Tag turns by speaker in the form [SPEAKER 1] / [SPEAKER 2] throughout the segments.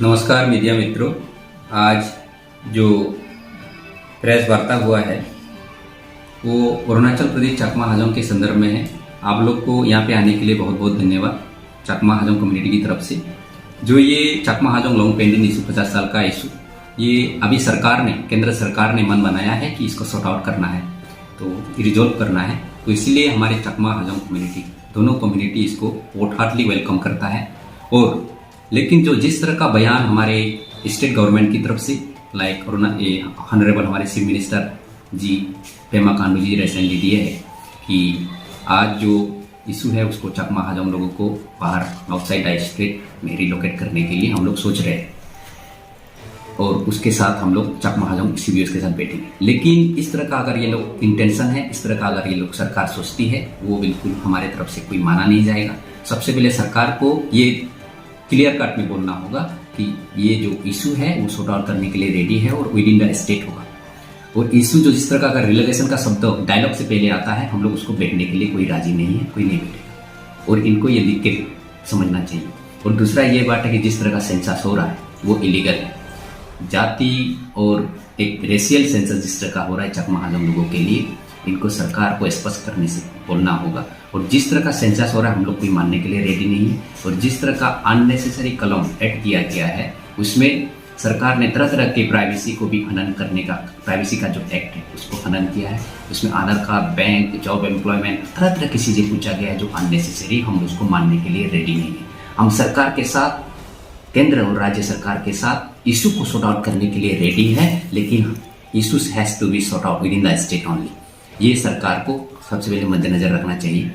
[SPEAKER 1] नमस्कार मीडिया मित्रों। आज जो प्रेस वार्ता हुआ है वो अरुणाचल प्रदेश चकमा हाजोंग के संदर्भ में है। आप लोग को यहाँ पे आने के लिए बहुत बहुत धन्यवाद चकमा हाजोंग कम्युनिटी की तरफ से। जो ये Chakma Hajong long pending issue 50 साल का इशू, ये अभी सरकार ने, केंद्र सरकार ने मन बनाया है कि इसको सॉर्ट आउट करना है, तो रिजोल्व करना है। तो इसीलिए हमारे चकमा हाजोंग कम्युनिटी, दोनों कम्युनिटी इसको वोट हार्टली वेलकम करता है। और लेकिन जो जिस तरह का बयान हमारे स्टेट गवर्नमेंट की तरफ से, लाइक ऑनरेबल हमारे चीफ मिनिस्टर जी पेमा खांडू जी रिसेंटली दिए है कि आज जो इशू है उसको चकमा हाजोंग लोगों को बाहर आउटसाइड स्टेट में रिलोकेट करने के लिए हम लोग सोच रहे हैं, और उसके साथ हम लोग चकमा हाजोंग CBOs के साथ बैठेंगे। लेकिन इस तरह का अगर ये लोग इंटेंशन है, इस तरह का अगर ये लोग सरकार सोचती है, वो बिल्कुल हमारे तरफ से कोई माना नहीं जाएगा। सबसे पहले सरकार को ये क्लियर कट में बोलना होगा कि ये जो इशू है वो सॉर्ट आउट करने के लिए रेडी है और विद इन द स्टेट होगा। और इशू जो जिस तरह का अगर रिलोकेशन का शब्द डायलॉग से पहले आता है, हम लोग उसको बैठने के लिए कोई राजी नहीं है, कोई नहीं बैठेगा। और इनको ये लिख के समझना चाहिए। और दूसरा ये बात है कि जिस तरह का सेंसस हो रहा है वो इलीगल है। जाति और एक रेशियल सेंसस जिस तरह का हो रहा है चकमा हाजोंग लोगों के लिए, इनको सरकार को स्पष्ट करने से बोलना होगा। और जिस तरह का सेंसस हो रहा है हम लोग कोई मानने के लिए रेडी नहीं है। और जिस तरह का अननेसेसरी कलम ऐड किया गया है उसमें सरकार ने तरह तरह के प्राइवेसी को भी हनन करने का, प्राइवेसी का जो एक्ट है उसको हनन किया है। उसमें आधार कार्ड, बैंक, जॉब, एम्प्लॉयमेंट, तरह तरह की चीज़ें पूछा गया है जो अननेसेसरी, हम उसको मानने के लिए रेडी नहीं है। हम सरकार के साथ, केंद्र और राज्य सरकार के साथ इशू को सॉर्ट आउट करने के लिए रेडी है, लेकिन issues has to be sort out within the state only. ये सरकार को सबसे पहले मद्देनजर रखना चाहिए।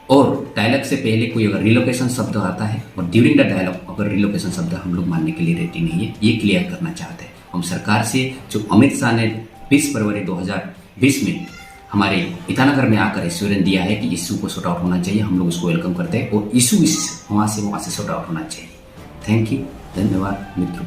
[SPEAKER 1] और डायलॉग से पहले कोई अगर रिलोकेशन शब्द आता है और ड्यूरिंग द डायलॉग अगर रिलोकेशन शब्द हम लोग मानने के लिए रेडी नहीं है, ये क्लियर करना चाहते हैं हम सरकार से। जो अमित शाह ने 20 फरवरी 2020 में हमारे ईटानगर में आकर एश्योरेंस दिया है कि इशू को सॉर्ट आउट होना चाहिए, हम लोग उसको वेलकम करते हैं। और इशू वहाँ से सॉर्ट आउट होना चाहिए। थैंक यू, धन्यवाद मित्रों।